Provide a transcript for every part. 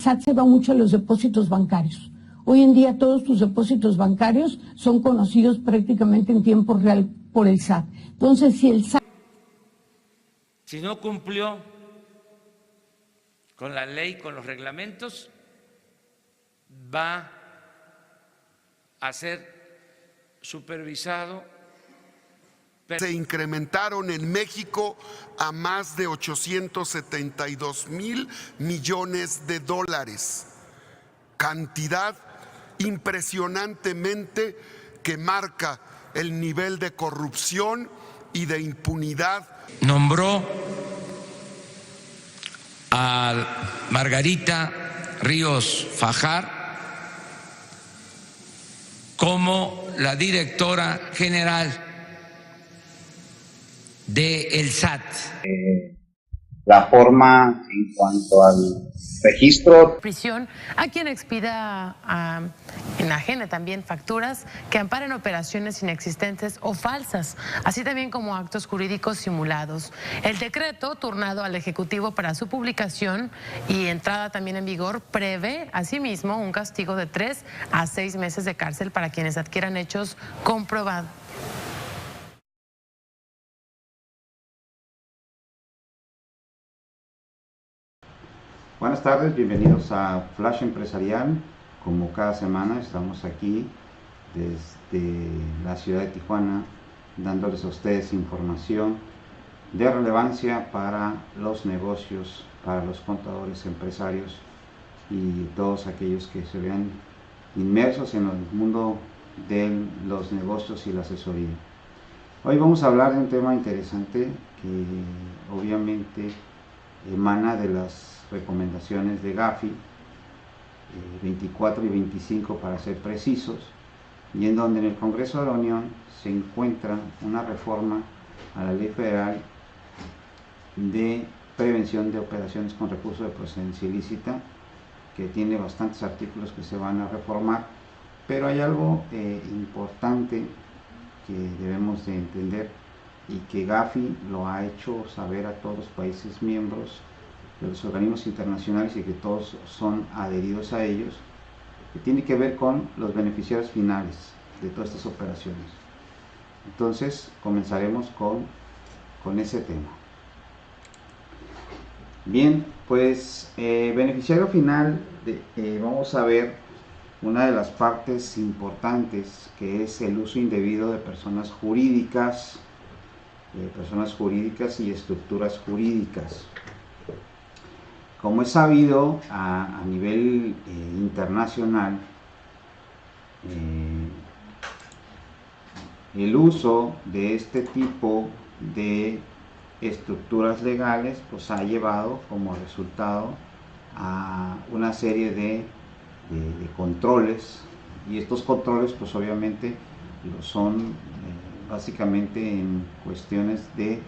SAT se va mucho a los depósitos bancarios. Hoy en día todos tus depósitos bancarios son conocidos prácticamente en tiempo real por el SAT. Entonces, si el SAT... Si no cumplió con la ley, con los reglamentos, va a ser supervisado. Se incrementaron en México a más de 872,000 millones de dólares, cantidad impresionantemente que marca el nivel de corrupción y de impunidad. Nombró a Margarita Ríos Fajar como la directora general del SAT. La forma en cuanto al registro. Prisión a quien expida, enajene también facturas que amparen operaciones inexistentes o falsas, así también como actos jurídicos simulados. El decreto turnado al Ejecutivo para su publicación y entrada también en vigor prevé asimismo un castigo de 3 a 6 meses de cárcel para quienes adquieran hechos comprobados. Buenas tardes, bienvenidos a Flash Empresarial. Como cada semana estamos aquí desde la ciudad de Tijuana dándoles a ustedes información de relevancia para los negocios, para los contadores, empresarios y todos aquellos que se vean inmersos en el mundo de los negocios y la asesoría. Hoy vamos a hablar de un tema interesante que obviamente emana de las recomendaciones de Gafi 24 y 25 para ser precisos, y en donde en el Congreso de la Unión se encuentra una reforma a la Ley Federal de Prevención de Operaciones con Recursos de Procedencia Ilícita, que tiene bastantes artículos que se van a reformar, pero hay algo importante que debemos de entender y que Gafi lo ha hecho saber a todos los países miembros de los organismos internacionales y que todos son adheridos a ellos, que tiene que ver con los beneficiarios finales de todas estas operaciones. Entonces comenzaremos con ese tema. Bien, pues beneficiario final, vamos a ver una de las partes importantes, que es el uso indebido de personas jurídicas y estructuras jurídicas. Como es sabido a nivel internacional, el uso de este tipo de estructuras legales pues ha llevado como resultado a una serie de controles, y estos controles pues obviamente lo son básicamente en cuestiones de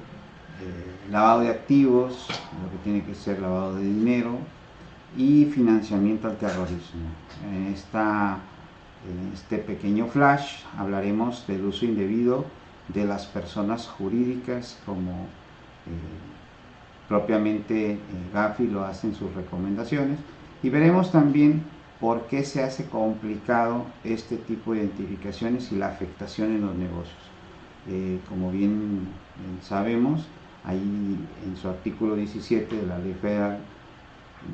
lavado de activos, lo que tiene que ser lavado de dinero y financiamiento al terrorismo. En este pequeño flash hablaremos del uso indebido de las personas jurídicas, como propiamente Gafi lo hace en sus recomendaciones, y veremos también por qué se hace complicado este tipo de identificaciones y la afectación en los negocios. Como bien sabemos, ahí en su artículo 17 de la Ley Federal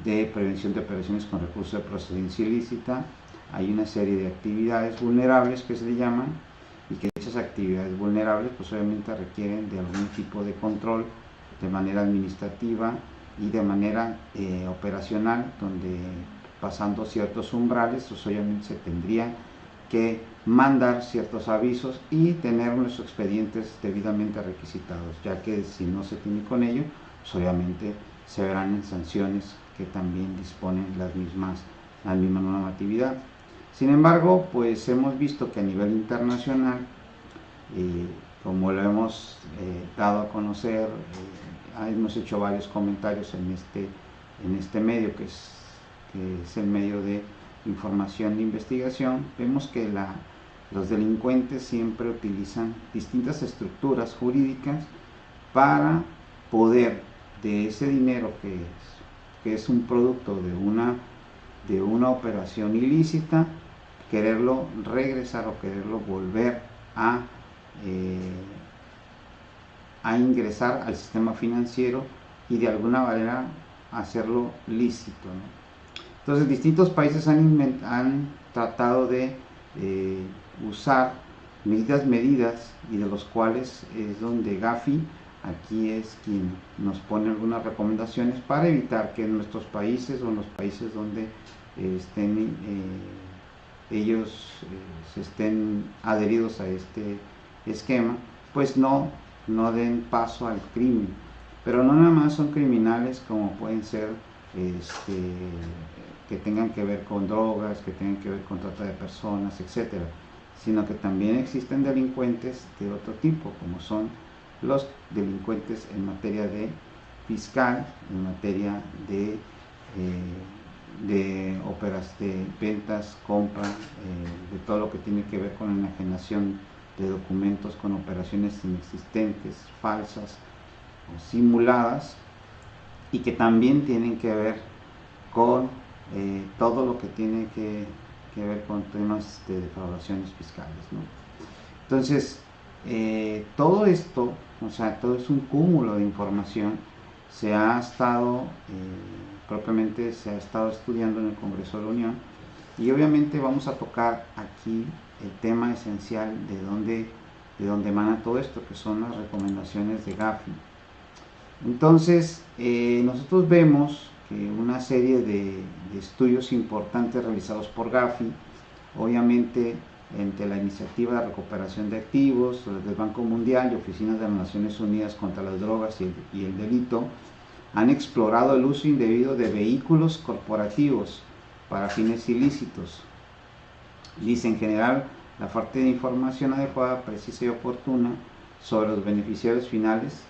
de Prevención de Operaciones con Recursos de Procedencia Ilícita, hay una serie de actividades vulnerables que se le llaman, y que esas actividades vulnerables pues obviamente requieren de algún tipo de control de manera administrativa y de manera operacional, donde pasando ciertos umbrales pues obviamente se tendría que mandar ciertos avisos y tener los expedientes debidamente requisitados, ya que si no se tiene con ello, pues obviamente se verán en sanciones que también disponen la misma normatividad. Sin embargo, pues hemos visto que a nivel internacional, como lo hemos dado a conocer, hemos hecho varios comentarios en este medio, que es el medio de información de investigación, vemos que los delincuentes siempre utilizan distintas estructuras jurídicas para poder de ese dinero que es un producto de una de una operación ilícita, quererlo regresar o quererlo volver a ingresar al sistema financiero y de alguna manera hacerlo lícito, ¿no? Entonces distintos países han tratado de usar medidas y de los cuales es donde Gafi aquí es quien nos pone algunas recomendaciones para evitar que en nuestros países o en los países donde estén ellos se estén adheridos a este esquema, pues no den paso al crimen. Pero no nada más son criminales como pueden ser que tengan que ver con drogas, que tengan que ver con trata de personas, etcétera, sino que también existen delincuentes de otro tipo, como son los delincuentes en materia de fiscal, en materia de ventas, compra, de todo lo que tiene que ver con enajenación de documentos con operaciones inexistentes, falsas o simuladas, y que también tienen que ver con todo lo que tiene que ver con temas de defraudaciones fiscales, ¿no? Entonces, todo esto, o sea, todo es un cúmulo de información, se ha estado estudiando en el Congreso de la Unión, y obviamente vamos a tocar aquí el tema esencial de dónde emana todo esto, que son las recomendaciones de Gafi. Entonces, nosotros vemos que una serie de estudios importantes realizados por Gafi, obviamente entre la Iniciativa de Recuperación de Activos del Banco Mundial y Oficinas de las Naciones Unidas contra las Drogas y el Delito, han explorado el uso indebido de vehículos corporativos para fines ilícitos. Dice, en general, la falta de información adecuada, precisa y oportuna sobre los beneficiarios finales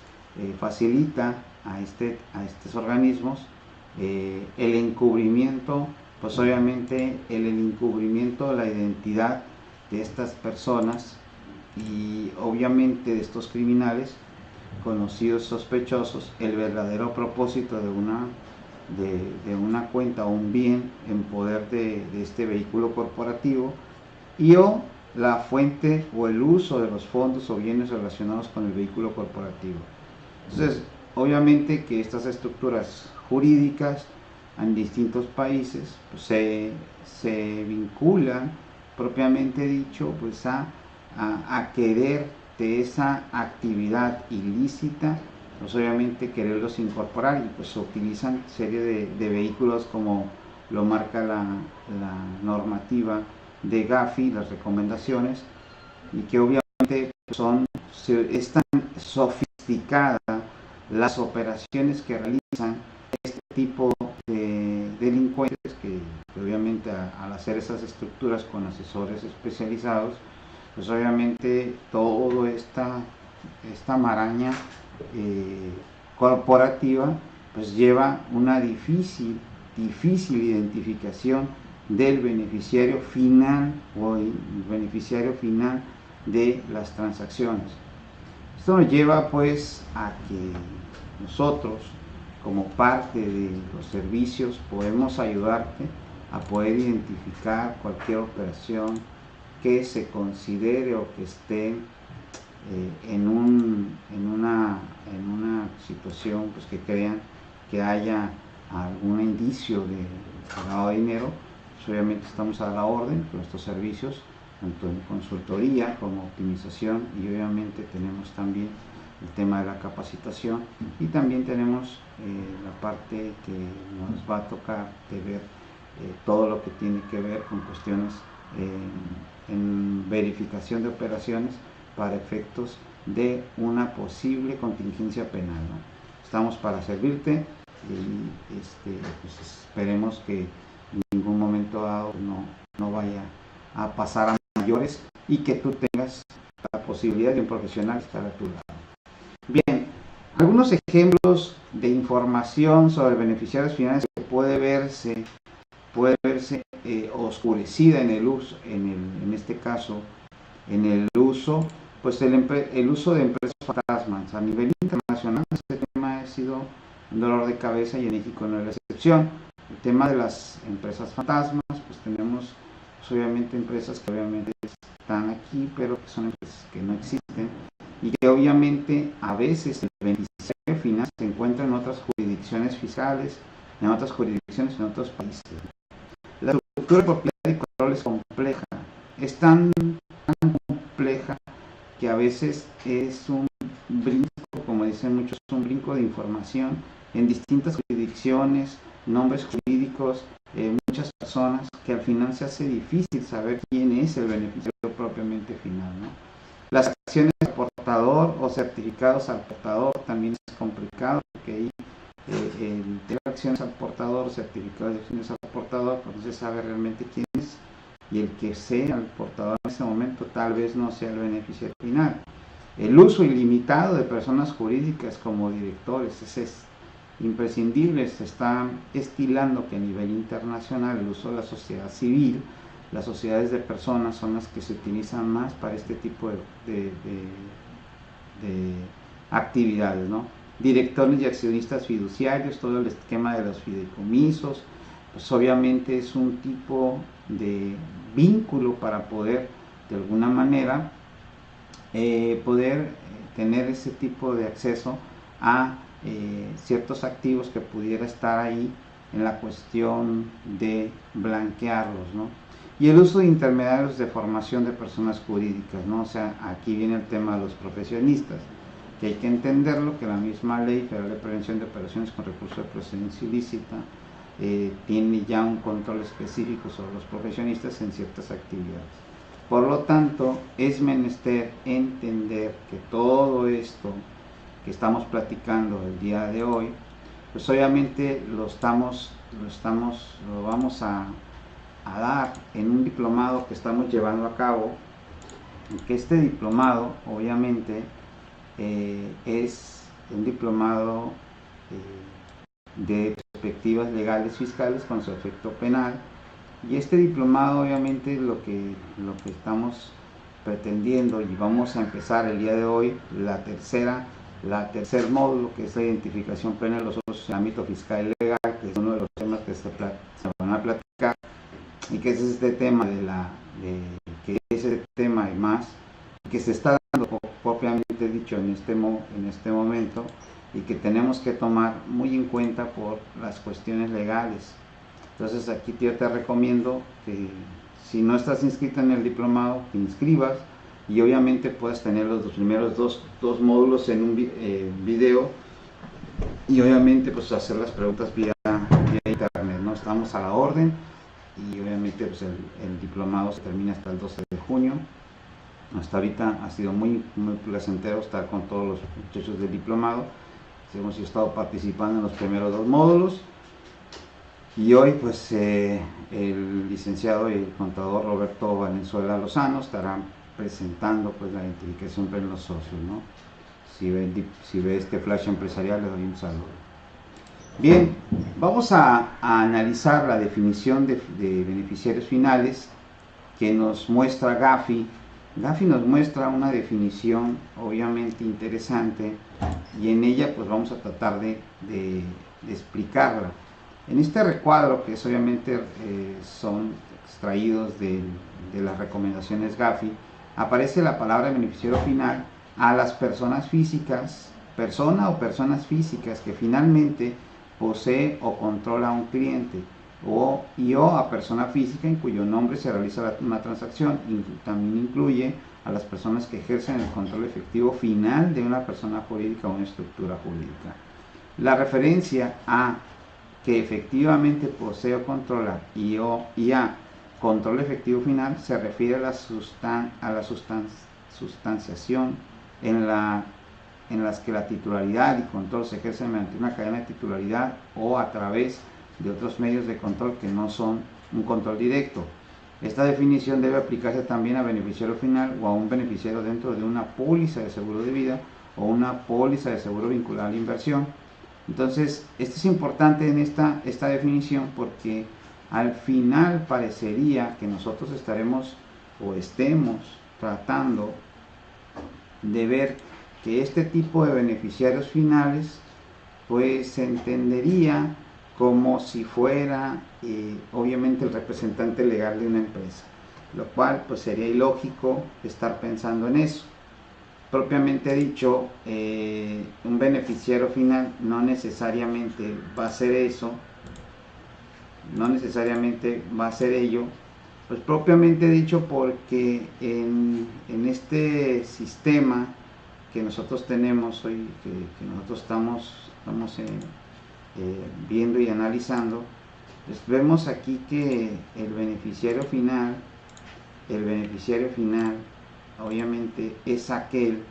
facilita a estos organismos el encubrimiento, pues obviamente el encubrimiento de la identidad de estas personas y obviamente de estos criminales conocidos sospechosos, el verdadero propósito de una cuenta o un bien en poder de este vehículo corporativo, y o la fuente o el uso de los fondos o bienes relacionados con el vehículo corporativo. Entonces, obviamente que estas estructuras jurídicas en distintos países pues, se vinculan, propiamente dicho, pues a querer de esa actividad ilícita, pues obviamente quererlos incorporar, y pues utilizan serie de vehículos como lo marca la normativa de Gafi, las recomendaciones, y que obviamente es tan sofisticada las operaciones que realizan este tipo de delincuentes que obviamente al hacer esas estructuras con asesores especializados, pues obviamente toda esta maraña corporativa pues lleva una difícil identificación del beneficiario final o el beneficiario final de las transacciones. Esto nos lleva pues a que nosotros, como parte de los servicios, podemos ayudarte a poder identificar cualquier operación que se considere o que esté en una situación pues, que crean que haya algún indicio de lavado de dinero. Pues obviamente estamos a la orden con estos servicios, tanto en consultoría como optimización, y obviamente tenemos también el tema de la capacitación, y también tenemos la parte que nos va a tocar de ver todo lo que tiene que ver con cuestiones en verificación de operaciones para efectos de una posible contingencia penal, ¿no? Estamos para servirte y pues esperemos que en ningún momento dado no vaya a pasar a mayores, y que tú tengas la posibilidad de un profesional estar a tu lado. Bien, algunos ejemplos de información sobre beneficiarios finales que puede verse oscurecida en el uso, en este caso, en el uso, pues el uso de empresas fantasmas. A nivel internacional este tema ha sido un dolor de cabeza y en México no es la excepción. El tema de las empresas fantasmas, pues tenemos pues, obviamente empresas que obviamente están aquí, pero que son empresas que no existen y que obviamente a veces el beneficiario final se encuentra en otras jurisdicciones fiscales, en otras jurisdicciones, en otros países. La estructura de propiedad y control es compleja, es tan compleja que a veces es un brinco, como dicen muchos, un brinco de información en distintas jurisdicciones, nombres jurídicos, muchas personas, que al final se hace difícil saber quién es el beneficiario propiamente final, ¿no? Las acciones al portador o certificados al portador también es complicado, porque ahí el tener acciones al portador, certificados de acciones al portador, pues no se sabe realmente quién es, y el que sea el portador en ese momento tal vez no sea el beneficiario final. El uso ilimitado de personas jurídicas como directores, ese es imprescindible. Se está estilando que a nivel internacional el uso de la sociedad civil, las sociedades de personas son las que se utilizan más para este tipo de actividades, ¿no? Directores y accionistas fiduciarios, todo el esquema de los fideicomisos, pues obviamente es un tipo de vínculo para poder de alguna manera poder tener ese tipo de acceso a ciertos activos que pudiera estar ahí en la cuestión de blanquearlos, ¿no? Y el uso de intermediarios de formación de personas jurídicas, ¿no? O sea, aquí viene el tema de los profesionistas, que hay que entenderlo, que la misma Ley Federal de Prevención de Operaciones con Recursos de Procedencia Ilícita tiene ya un control específico sobre los profesionistas en ciertas actividades. Por lo tanto, es menester entender que todo esto que estamos platicando el día de hoy, pues obviamente lo vamos a dar en un diplomado que estamos llevando a cabo, que este diplomado obviamente es un diplomado de perspectivas legales fiscales con su efecto penal, y este diplomado obviamente lo que estamos pretendiendo, y vamos a empezar el día de hoy la tercer módulo, que es la identificación plena de los socios en el ámbito fiscal y legal, que es uno de los temas que se van a platicar, y que es este tema y más, que se está dando propiamente dicho en este momento, y que tenemos que tomar muy en cuenta por las cuestiones legales. Entonces aquí yo te recomiendo que si no estás inscrito en el diplomado, te inscribas, y obviamente puedes tener los primeros dos módulos en un video, y obviamente pues hacer las preguntas vía internet, ¿no? Estamos a la orden, y obviamente pues el diplomado se termina hasta el 12 de junio. Hasta ahorita ha sido muy placentero estar con todos los muchachos del diplomado. Hemos estado participando en los primeros dos módulos, y hoy pues el licenciado y el contador Roberto Valenzuela Lozano estarán presentando pues la identificación plena de los socios, ¿no? Si ve este flash empresarial, le doy un saludo. Bien, vamos a analizar la definición de beneficiarios finales que nos muestra Gafi. Gafi nos muestra una definición obviamente interesante, y en ella pues vamos a tratar de explicarla. En este recuadro, que es obviamente son extraídos de las recomendaciones Gafi, aparece la palabra beneficiario final a las personas físicas, persona o personas físicas que finalmente posee o controla a un cliente, o a persona física en cuyo nombre se realiza una transacción. También incluye a las personas que ejercen el control efectivo final de una persona jurídica o una estructura jurídica. La referencia a que efectivamente posee o controla y a control efectivo final se refiere a la sustanciación en las que la titularidad y control se ejercen mediante una cadena de titularidad o a través de otros medios de control que no son un control directo. Esta definición debe aplicarse también a beneficiario final o a un beneficiario dentro de una póliza de seguro de vida o una póliza de seguro vinculada a la inversión. Entonces, esto es importante en esta definición, porque al final parecería que nosotros estemos tratando de ver que este tipo de beneficiarios finales pues se entendería como si fuera obviamente el representante legal de una empresa, lo cual pues sería ilógico estar pensando en eso. Propiamente dicho, un beneficiario final no necesariamente va a ser eso, no necesariamente va a ser ello, pues propiamente dicho, porque en este sistema que nosotros tenemos hoy, que nosotros estamos viendo y analizando, pues vemos aquí que el beneficiario final obviamente es aquel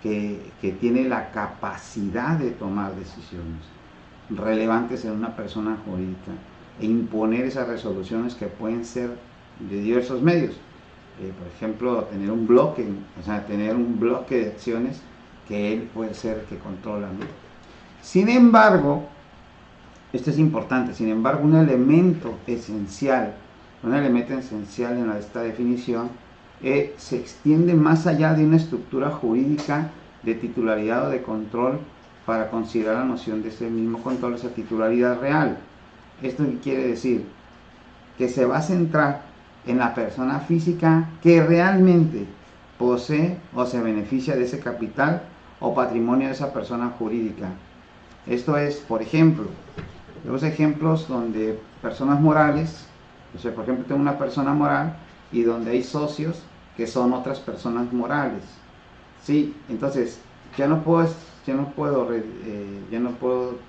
que tiene la capacidad de tomar decisiones relevantes en una persona jurídica e imponer esas resoluciones que pueden ser de diversos medios. Por ejemplo, tener un bloque de acciones que él puede ser el que controla, ¿no? Sin embargo, esto es importante, sin embargo, un elemento esencial en esta definición se extiende más allá de una estructura jurídica de titularidad o de control para considerar la noción de ese mismo control, esa titularidad real. ¿Esto qué quiere decir? Que se va a centrar en la persona física que realmente posee o se beneficia de ese capital o patrimonio de esa persona jurídica. Esto es, por ejemplo, los ejemplos donde personas morales, o sea, por ejemplo, tengo una persona moral y donde hay socios que son otras personas morales. Sí, entonces ya no puedo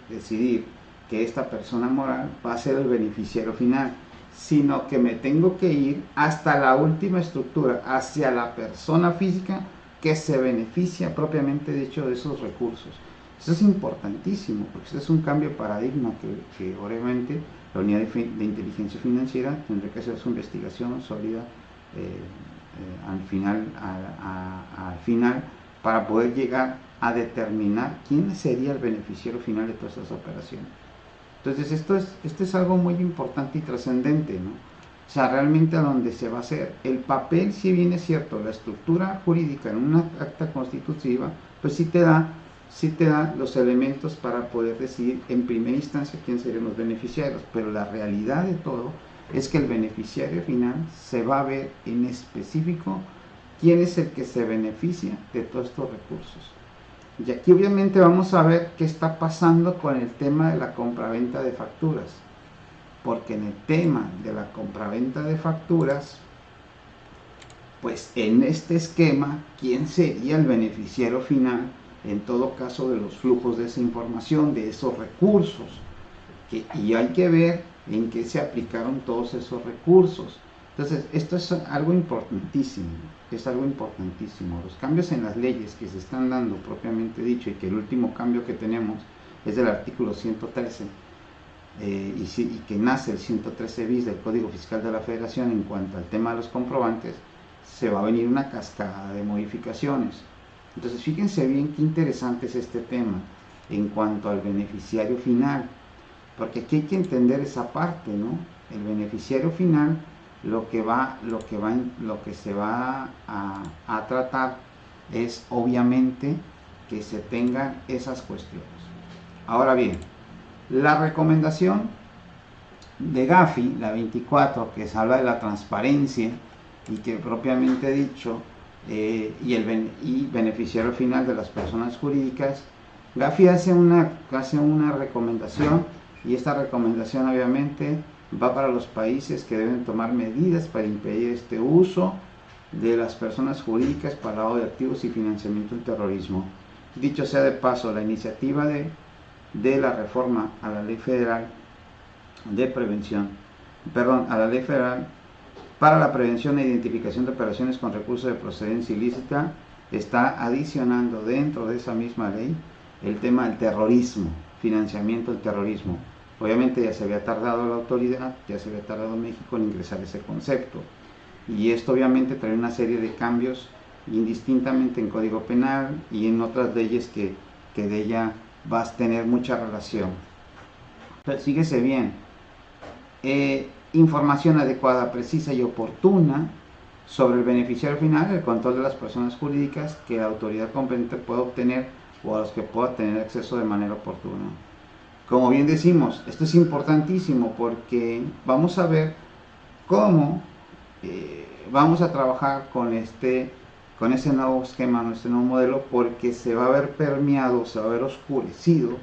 decidir que esta persona moral va a ser el beneficiario final, sino que me tengo que ir hasta la última estructura, hacia la persona física que se beneficia propiamente dicho de esos recursos. Eso es importantísimo, porque esto es un cambio de paradigma que obviamente la unidad de inteligencia financiera tendrá que hacer su investigación sólida al final para poder llegar a determinar quién sería el beneficiario final de todas estas operaciones. Entonces esto es algo muy importante y trascendente, ¿no? O sea, realmente a donde se va a hacer el papel, si bien es cierto, la estructura jurídica en una acta constitutiva, pues sí te da los elementos para poder decidir en primera instancia quién serían los beneficiarios, pero la realidad de todo es que el beneficiario final se va a ver en específico quién es el que se beneficia de todos estos recursos. Y aquí obviamente vamos a ver qué está pasando con el tema de la compraventa de facturas, porque en el tema de la compraventa de facturas, pues en este esquema, ¿quién sería el beneficiario final en todo caso de los flujos de esa información, de esos recursos? Y hay que ver en qué se aplicaron todos esos recursos. Entonces, esto es algo importantísimo, Los cambios en las leyes que se están dando, propiamente dicho, y que el último cambio que tenemos es del artículo 113, y que nace el 113 bis del Código Fiscal de la Federación en cuanto al tema de los comprobantes, se va a venir una cascada de modificaciones. Entonces, fíjense bien qué interesante es este tema en cuanto al beneficiario final, porque aquí hay que entender esa parte, ¿no? El beneficiario final, lo que se va a tratar es obviamente que se tengan esas cuestiones. Ahora bien, la recomendación de Gafi, la 24, que se habla de la transparencia y que propiamente dicho y beneficiario final de las personas jurídicas, Gafi hace una recomendación, y esta recomendación obviamente va para los países que deben tomar medidas para impedir este uso de las personas jurídicas para lavado de activos y financiamiento del terrorismo. Dicho sea de paso, la iniciativa de la reforma a la Ley Federal a la Ley Federal para la prevención e identificación de operaciones con recursos de procedencia ilícita está adicionando dentro de esa misma ley el tema del terrorismo, financiamiento del terrorismo. Obviamente ya se había tardado la autoridad, ya se había tardado México en ingresar ese concepto. Y esto obviamente trae una serie de cambios indistintamente en Código Penal y en otras leyes que de ella vas a tener mucha relación. Entonces, síguese bien. Información adecuada, precisa y oportuna sobre el beneficiario final, el control de las personas jurídicas que la autoridad competente pueda obtener o a los que pueda tener acceso de manera oportuna. como bien decimos, esto es importantísimo porque vamos a ver cómo vamos a trabajar con ese nuevo esquema, este nuevo modelo, porque se va a ver permeado, se va a ver oscurecido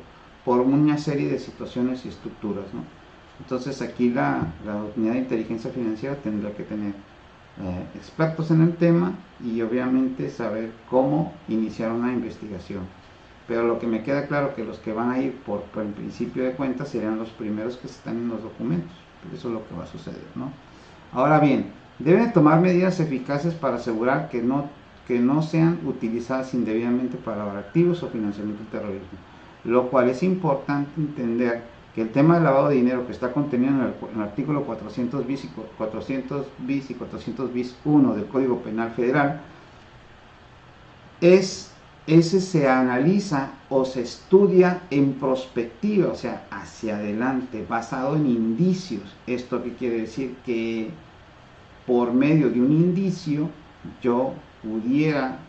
por una serie de situaciones y estructuras, ¿no? Entonces aquí la unidad de inteligencia financiera tendrá que tener expertos en el tema y obviamente saber cómo iniciar una investigación. Pero lo que me queda claro que los que van a ir por el principio de cuentas serían los primeros que están en los documentos. Eso es lo que va a suceder, ¿no? Ahora bien, deben tomar medidas eficaces para asegurar que no sean utilizadas indebidamente para lavado de activos o financiamiento del terrorismo. Lo cual es importante entender que el tema del lavado de dinero que está contenido en el artículo 400 bis y 400 bis 1 del Código Penal Federal, ese se analiza o se estudia en prospectiva, o sea, hacia adelante, basado en indicios. ¿Esto qué quiere decir? Que por medio de un indicio yo pudiera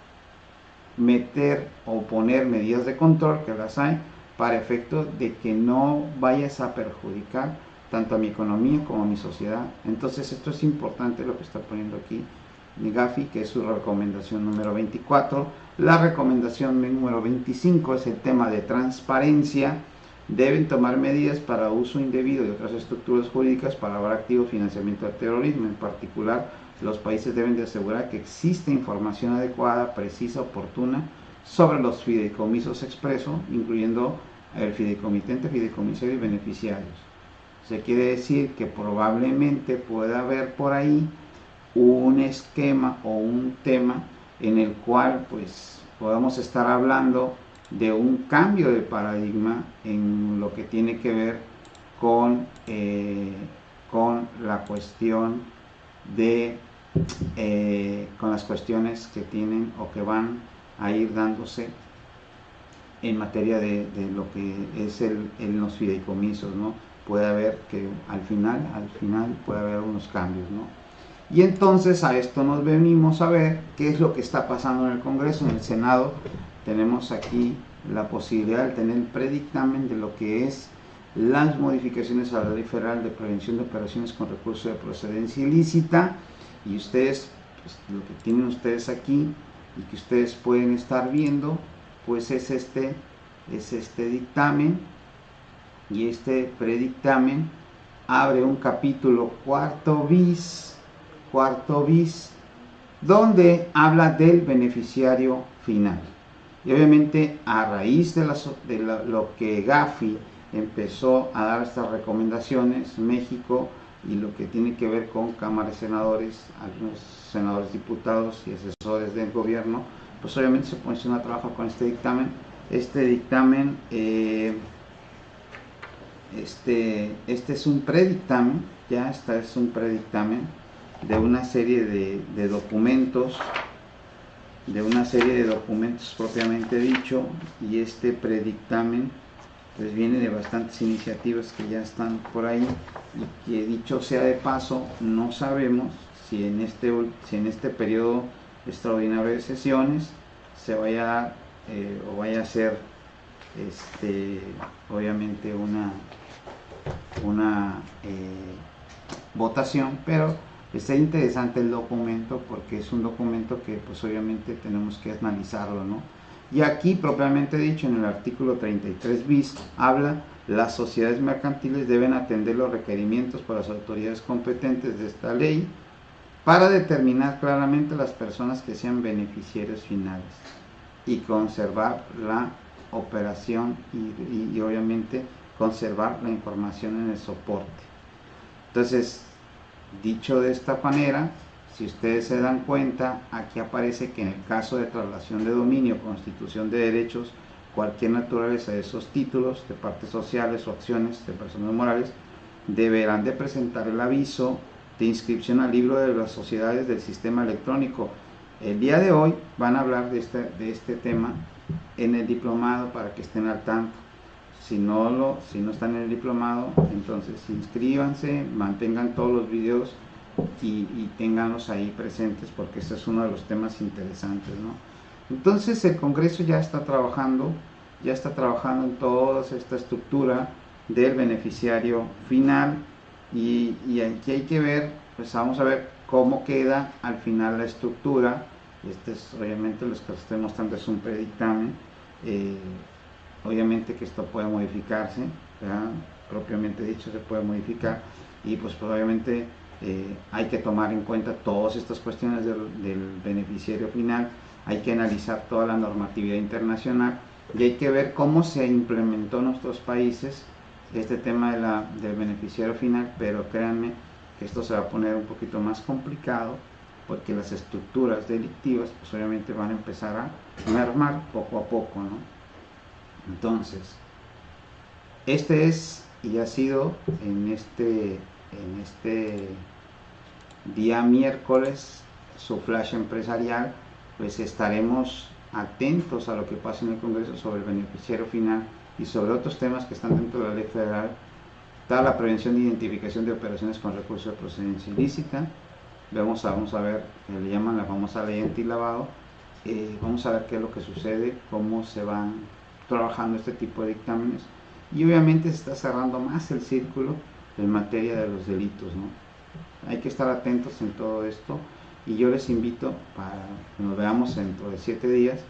meter o poner medidas de control, que las hay, para efecto de que no vayas a perjudicar tanto a mi economía como a mi sociedad. Entonces esto es importante lo que está poniendo aquí Gafi, que es su recomendación número 24. La recomendación número 25 es el tema de transparencia. Deben tomar medidas para uso indebido de otras estructuras jurídicas para lavado de activos, financiamiento del terrorismo. En particular, los países deben de asegurar que existe información adecuada, precisa, oportuna sobre los fideicomisos expresos, incluyendo el fideicomitente, fideicomisario y beneficiarios. Se quiere decir que probablemente pueda haber por ahí un esquema o un tema en el cual pues podamos estar hablando de un cambio de paradigma en lo que tiene que ver con la cuestión de con las cuestiones que tienen o que van a ir dándose en materia de lo que es los fideicomisos, ¿no? Puede haber que al final puede haber unos cambios, ¿no? Y entonces a esto nos venimos a ver qué es lo que está pasando en el Congreso. En el Senado tenemos aquí la posibilidad de tener el predictamen de lo que es las modificaciones a la Ley Federal de Prevención de Operaciones con Recursos de Procedencia Ilícita, y ustedes, pues, lo que tienen ustedes aquí y que ustedes pueden estar viendo, pues es este dictamen, y este predictamen abre un capítulo cuarto bis, donde habla del beneficiario final. Y obviamente a raíz de lo que Gafi empezó a dar estas recomendaciones, México, y lo que tiene que ver con Cámara de Senadores, algunos senadores, diputados y asesores del gobierno, pues obviamente se pone a trabajar con este dictamen. Este es un predictamen, es un predictamen de una serie de documentos, propiamente dicho, y este predictamen pues viene de bastantes iniciativas que ya están por ahí, y que, dicho sea de paso, no sabemos si en este periodo extraordinario de sesiones se vaya a dar o vaya a ser obviamente una votación, pero está interesante el documento porque es un documento que pues obviamente tenemos que analizarlo, ¿no? Y aquí, propiamente dicho, en el artículo 33 bis, habla: las sociedades mercantiles deben atender los requerimientos por las autoridades competentes de esta ley para determinar claramente las personas que sean beneficiarios finales y conservar la operación y obviamente conservar la información en el soporte. Entonces, dicho de esta manera, si ustedes se dan cuenta, aquí aparece que en el caso de traslación de dominio, constitución de derechos, cualquier naturaleza de esos títulos de partes sociales o acciones de personas morales, deberán de presentar el aviso de inscripción al libro de las sociedades del sistema electrónico. El día de hoy van a hablar de este tema en el diplomado, para que estén al tanto. Si no están en el diplomado, entonces inscríbanse, mantengan todos los videos y ténganlos ahí presentes, porque este es uno de los temas interesantes, ¿no? Entonces el Congreso ya está trabajando en toda esta estructura del beneficiario final, y aquí hay que ver, pues vamos a ver cómo queda al final la estructura. Este es obviamente los que estoy mostrando, es un predictamen, obviamente que esto puede modificarse, ¿verdad? Propiamente dicho se puede modificar, y pues obviamente hay que tomar en cuenta todas estas cuestiones del beneficiario final, hay que analizar toda la normatividad internacional y hay que ver cómo se implementó en nuestros países este tema del beneficiario final, pero créanme que esto se va a poner un poquito más complicado porque las estructuras delictivas pues obviamente van a empezar a mermar poco a poco, ¿no? Entonces, este es y ha sido en este día miércoles su flash empresarial. Pues estaremos atentos a lo que pasa en el Congreso sobre el beneficiario final y sobre otros temas que están dentro de la ley federal, toda la prevención e identificación de operaciones con recursos de procedencia ilícita. Vamos a ver, le llaman la famosa ley antilavado. Vamos a ver qué es lo que sucede, cómo se van trabajando este tipo de dictámenes, y obviamente se está cerrando más el círculo en materia de los delitos, ¿no? Hay que estar atentos en todo esto, y yo les invito para que nos veamos dentro de 7 días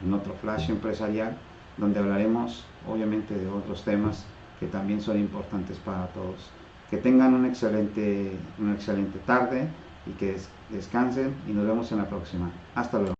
en otro flash empresarial, donde hablaremos obviamente de otros temas que también son importantes para todos. Que tengan una excelente tarde y que descansen, y nos vemos en la próxima. Hasta luego.